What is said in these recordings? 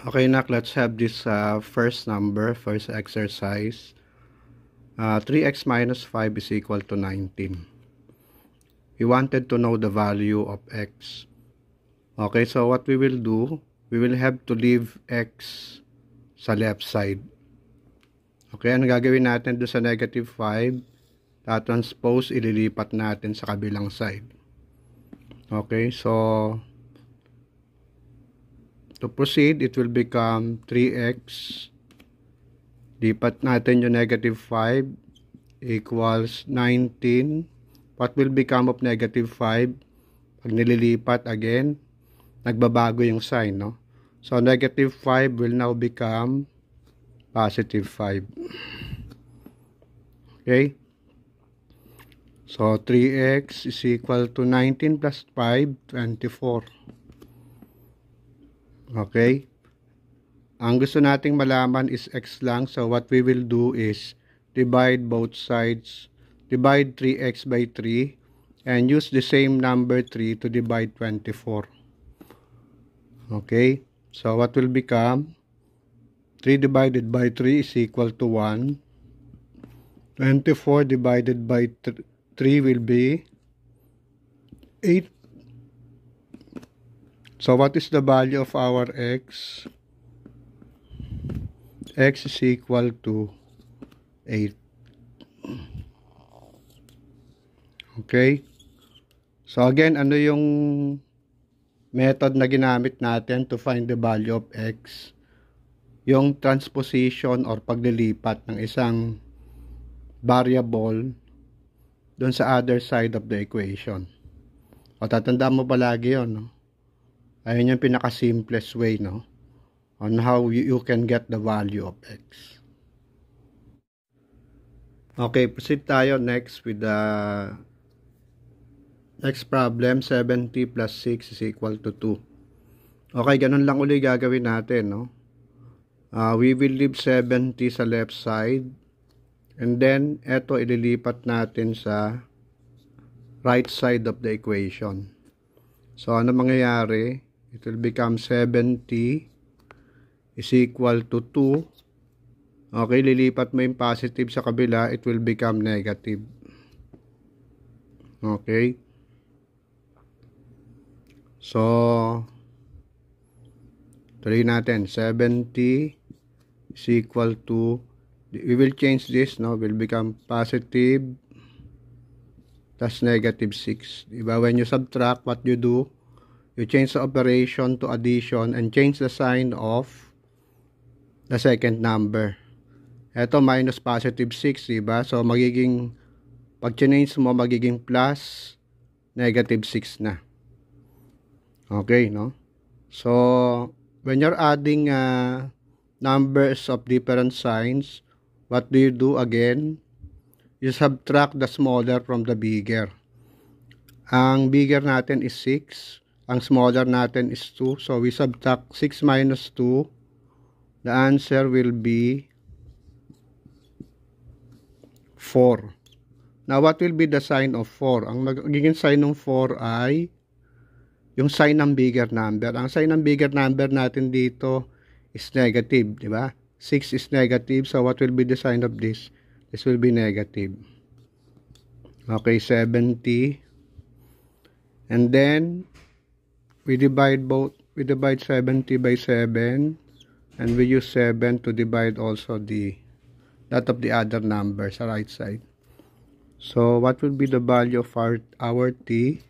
Okay, Nak, let's have this first number, first exercise. 3x minus 5 is equal to 19. We wanted to know the value of x. Okay, so what we will do, we will have to leave x sa left side. Okay, ano gagawin natin doon sa negative 5? Transpose, ililipat natin sa kabilang side. Okay, so to proceed, it will become 3x. Lipat natin yung negative 5 equals 19. What will become of negative 5? Pag nililipat again, nagbabago yung sign, no? So, negative 5 will now become positive 5. Okay? So, 3x is equal to 19 plus 5, 24. Okay? Ang gusto nating malaman is x lang. So, what we will do is divide both sides. Divide 3x by 3 and use the same number 3 to divide 24. Okay? So, what will become? 3 divided by 3 is equal to 1. 24 divided by 3 will be 8. So, what is the value of our x? X is equal to 8. Okay? So, again, ano yung method na ginamit natin to find the value of x? Yung transposition or paglilipat ng isang variable doon sa other side of the equation. O, tatandaan mo palagi yun, no? Ayun yung pinaka-simplest way, no? On how you can get the value of x. Okay, proceed tayo next with the next problem. 70 plus 6 is equal to 2. Okay, ganun lang uli gagawin natin, no? We will leave 70 sa left side. And then, eto ililipat natin sa right side of the equation. So, ano mangyayari? It will become 70 is equal to 2. Okay, lilipat mo yung positive sa kabila, it will become negative. Okay. So, tuloy natin. 70 is equal to, we will change this, no? Will become positive plus negative 6. Diba? When you subtract, what you do? You change the operation to addition and change the sign of the second number. Ito minus positive 6, diba? So, magiging, pag change mo, magiging plus negative 6 na. Okay, no? So, when you're adding numbers of different signs, what do you do again? You subtract the smaller from the bigger. Ang bigger natin is 6. Ang smaller natin is 2. So, we subtract 6 minus 2. The answer will be 4. Now, what will be the sign of 4? Ang magiging sign ng 4 ay yung sign ng bigger number. Ang sign ng bigger number natin dito is negative, di ba? 6 is negative. So, what will be the sign of this? This will be negative. Okay, 70. And then, we divide 70 by 7. And we use 7 to divide also that of the other number sa right side. So, what will be the value of our t?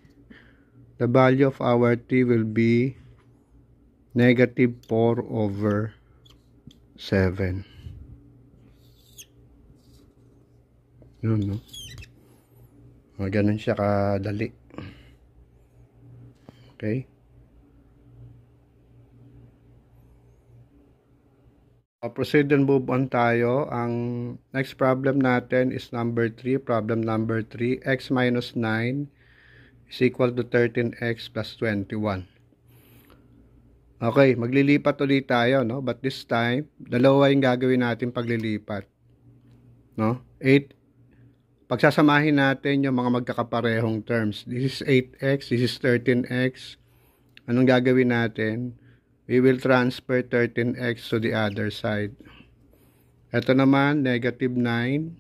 The value of our t will be negative 4 over 7. Yun, no? Ganun siya kadali. Okay? Proceed and move on tayo. Ang next problem natin is number 3. Problem number 3. X minus 9 is equal to 13x plus 21. Okay, maglilipat ulit tayo, no? But this time, dalawa yung gagawin natin paglilipat. No? 8. Pagsasamahin natin yung mga magkakaparehong terms. This is 8x, this is 13x. Anong gagawin natin? we will transfer 13x to the other side. Ito naman, negative 9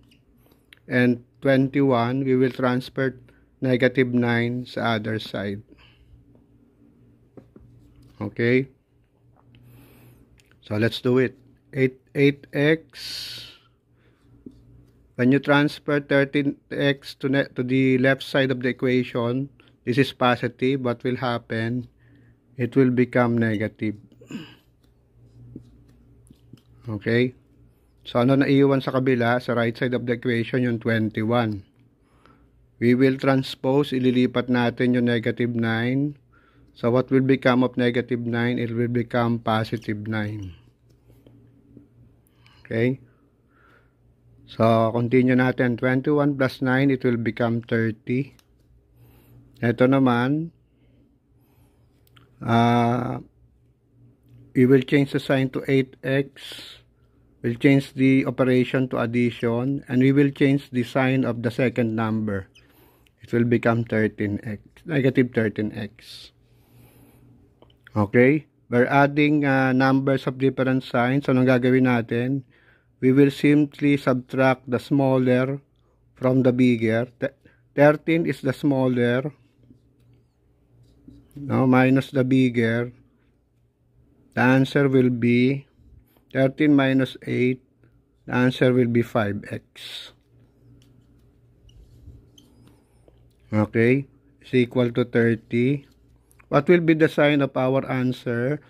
and 21, we will transfer negative 9 sa other side. Okay? So let's do it. 8x. When you transfer 13x to the left side of the equation, this is positive. What will happen? It will become negative. Okay? So ano naiiwan sa kabila? Sa right side of the equation, yung 21. We will transpose, ililipat natin yung negative 9. So what will become of negative 9? It will become positive 9. Okay? So continue natin. 21 plus 9, it will become 30. Ito naman, we will change the sign to 8x. We'll change the operation to addition, and we will change the sign of the second number. It will become 13x, negative 13x. Okay? We're adding numbers of different signs. So, anong gagawin natin? We will simply subtract the smaller from the bigger. 13 is the smaller. No, minus the bigger. The answer will be 13 minus 8. The answer will be 5x. Okay? Is equal to 30. What will be the sign of our answer?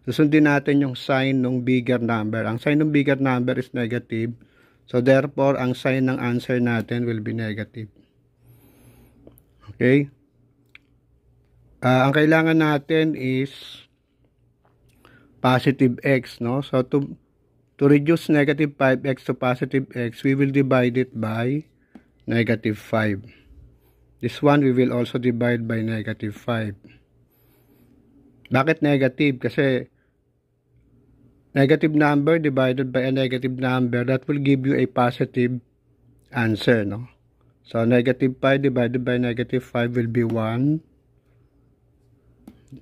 Susundin natin yung sign ng bigger number. Ang sign ng bigger number is negative. So, therefore, ang sign ng answer natin will be negative. Okay? Ang kailangan natin is positive x, no? So, to reduce negative 5x to positive x, we will divide it by negative 5. This one, we will also divide by negative 5. Bakit negative? Kasi negative number divided by a negative number, that will give you a positive answer, no? So, negative 5 divided by negative 5 will be 1.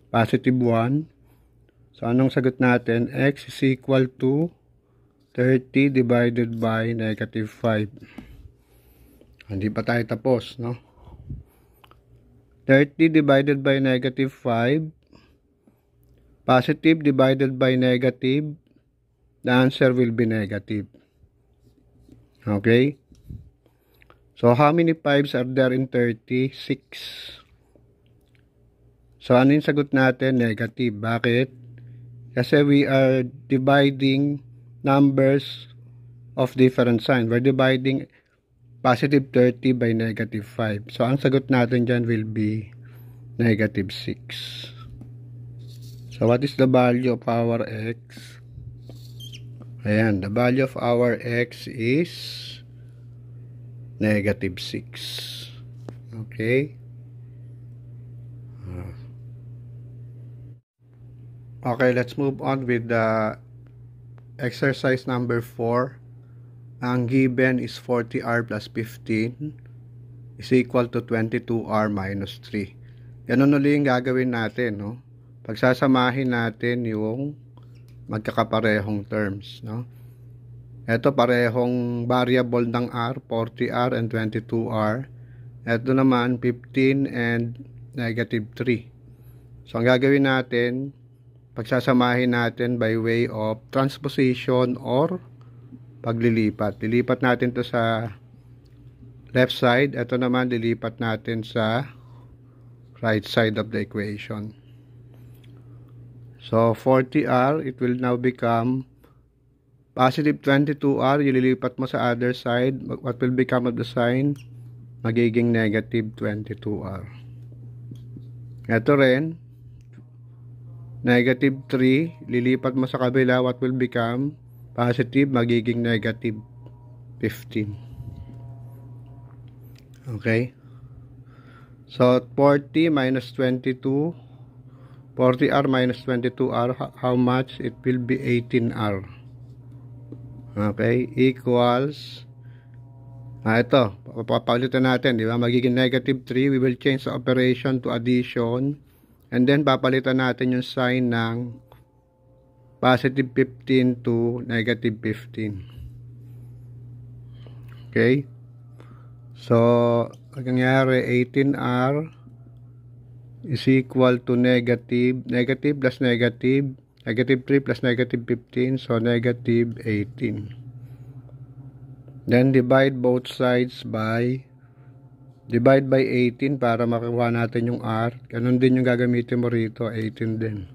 Positive 1. So, anong sagot natin? X is equal to 30 divided by negative 5. Hindi pa tayo tapos, no? 30 divided by negative 5. Positive divided by negative. The answer will be negative. Okay? So, how many 5s are there in 30? 6. So, ano yung sagot natin? Negative. Bakit? Kasi we are dividing numbers of different sign. We're dividing positive 30 by negative 5. So, ang sagot natin dyan will be negative 6. So, what is the value of our x? Ayan, the value of our x is negative 6. Okay? Okay, let's move on with the exercise number 4. Ang given is 40r plus 15 is equal to 22r minus 3. Ganun ulit yung gagawin natin, no? Pagsasamahin natin yung magkakaparehong terms, no? Ito parehong variable ng r, 40r and 22r. Ito naman 15 and negative 3. So ang gagawin natin, pagsasamahin natin by way of transposition or paglilipat. Lilipat natin to sa left side. Ito naman lilipat natin sa right side of the equation. So, 40r, it will now become positive 22r. Ililipat mo sa other side. What will become of the sign? Magiging negative 22r. Ito rin, negative 3. Lilipat mo sa kabila. What will become? Positive, magiging negative 15. Okay? So, 40 minus 22. 40r minus 22r, how much? It will be 18r. Okay, equals, ito, papalitan natin, di ba? Magiging negative 3, we will change the operation to addition, and then papalitan natin yung sign ng positive 15 to negative 15. Okay? So, ang nangyari, 18R is equal to negative plus negative 3 plus negative 15, so negative 18. Then divide both sides by 18 para makuha natin yung R. Ganun din yung gagamitin mo rito, 18 din.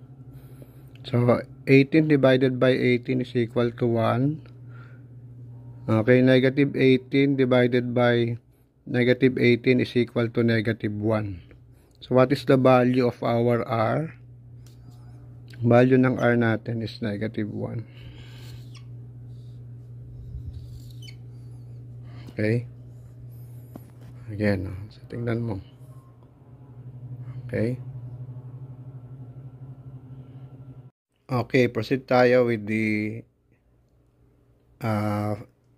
So 18 divided by 18 is equal to 1. Okay, negative 18 divided by negative 18 is equal to negative 1. So what is the value of our R? Value ng R natin is negative 1. Okay. Again, so tingnan mo. Okay. Okay, proceed tayo with the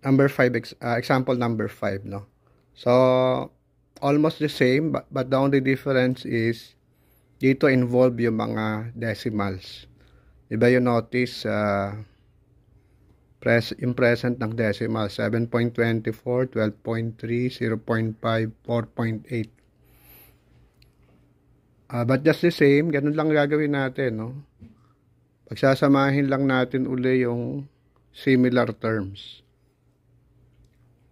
number 5 example number 5, no? So almost the same, but the only difference is dito involve yung mga decimals. Diba you notice in present ng decimal 7.24, 12.3, 0.5, 4.8. But just the same, ganun lang gagawin natin, no? Pagsasamahin lang natin uli yung similar terms.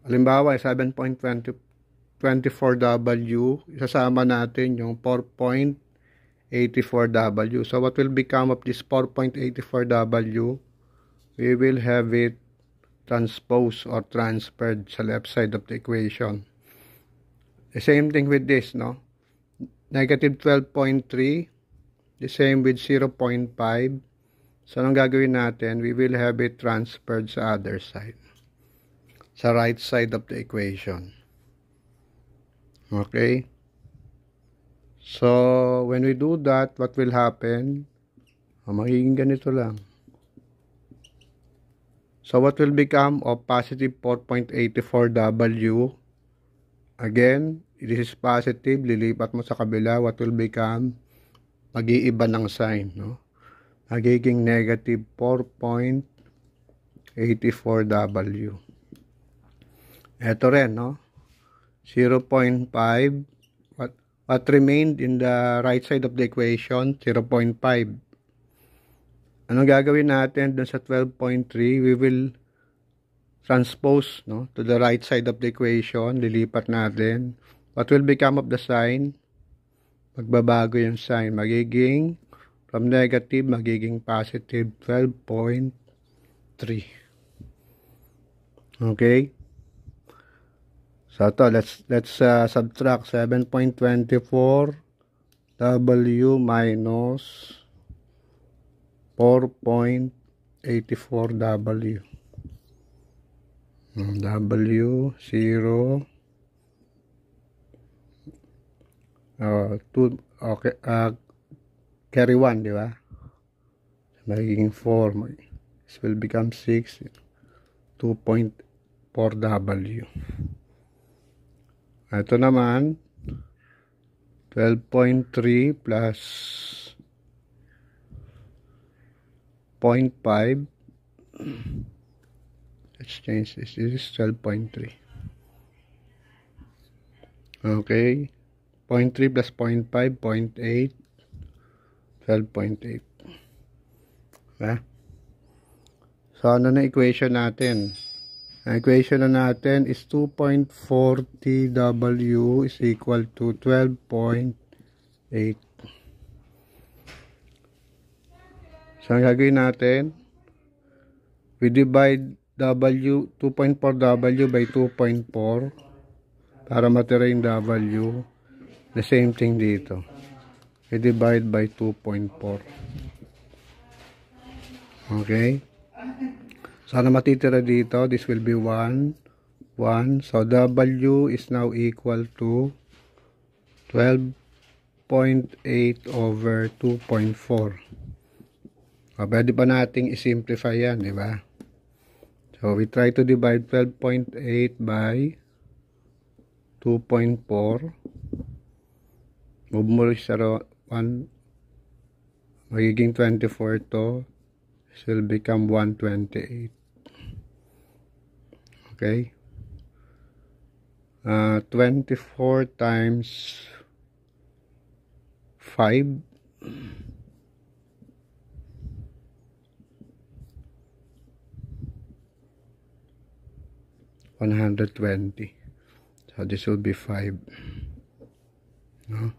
Halimbawa, 7.24W, isasama natin yung 4.84W. So what will become of this 4.84W? We will have it transposed or transferred sa left side of the equation. The same thing with this, no? Negative 12.3, the same with 0.5. So, anong gagawin natin? We will have it transferred sa other side. Sa right side of the equation. Okay? So, when we do that, what will happen? Magiging ganito lang. So, what will become of positive 4.84W? Again, this is positive. Lilipat mo sa kabila. What will become? Mag-iiba ng sign, no? Magiging negative 4.84W. Ito rin, no? 0.5. What remained in the right side of the equation? 0.5. Anong gagawin natin dun sa 12.3? We will transpose, no, to the right side of the equation. Lilipat natin. What will become of the sign? Magbabago yung sign. Magiging from negative, magiging positive 12.3. Okay? So ito, let's subtract 7.24W minus 4.84W. W 0 2, okay, carry 1, di ba? Magiging 4. This will become 6, 2.4W. Ito naman 12.3 plus 0.5. Let's change this. This is 12.3. Okay. 0.3 plus 0.5, 0.8. 12.8. Diba? So, ano na equation natin? Ang equation na natin is 2.40W is equal to 12.8. So, ang gagawin natin, we divide W, 2.4W by 2.4 para matira yung W. The same thing dito. We divide by 2.4. Okay? So, ano matitira dito? This will be 1. 1. So, W is now equal to 12.8 over 2.4. Pwede pa nating i-simplify yan, di ba? So, we try to divide 12.8 by 2.4. Move mo sa 1. Magiging 24 to. This will become 128. Okay. 24 times 5. 120. So this will be 5. No?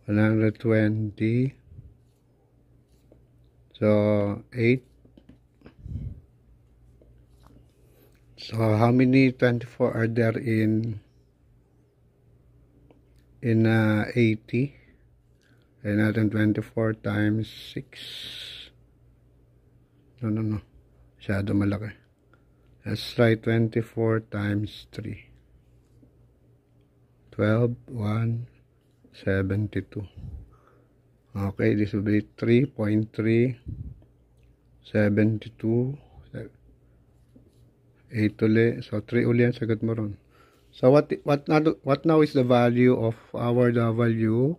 120. So 8. So how many 24 are there in 80? And natin 24 times 6. No. Masyado malaki. Let's try 24 times 3. 12, 1, 72. Okay, this will be 3.3, 72, 8 uli. So 3 uli ang sagot mo ron. So what now is the value of our W?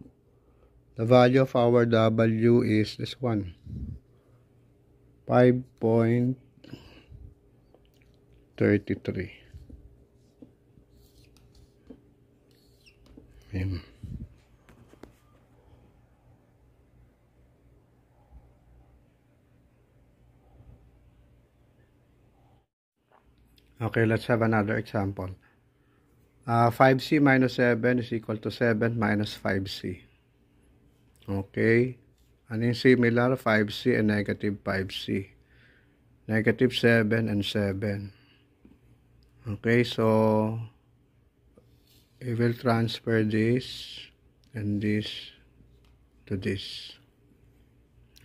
The value of our W is this one. 5.33. Okay, let's have another example. 5c minus 7 is equal to 7 minus 5c. Okay. Ano yung similar? 5c and negative 5c. Negative 7 and 7. Okay, so we will transfer this and this to this.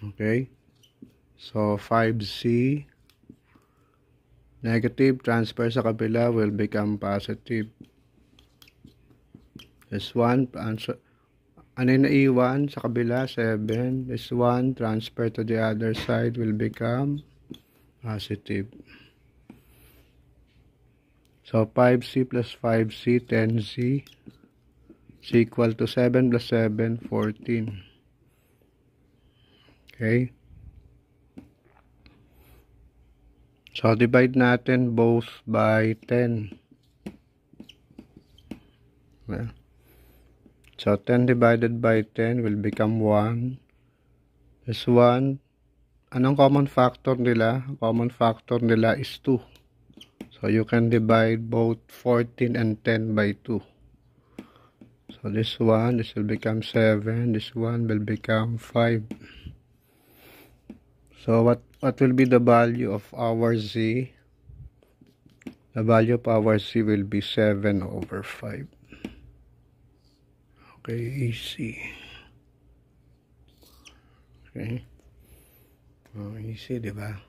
Okay. So 5c negative transfer sa kabila will become positive. This one answer. Ano yung naiwan sa kabila? 7. This one transfer to the other side will become positive. So 5c plus 5c, 10c is equal to 7 plus 7, 14. Okay. So divide natin both by 10. Yeah. So 10 divided by 10 will become 1. This 1, anong common factor nila? Common factor nila is 2. So you can divide both 14 and 10 by 2. So this will become 7. This one will become 5. So what will be the value of our z? The value of our z will be 7 over 5. Okay, easy. Okay. Oh, easy, diba?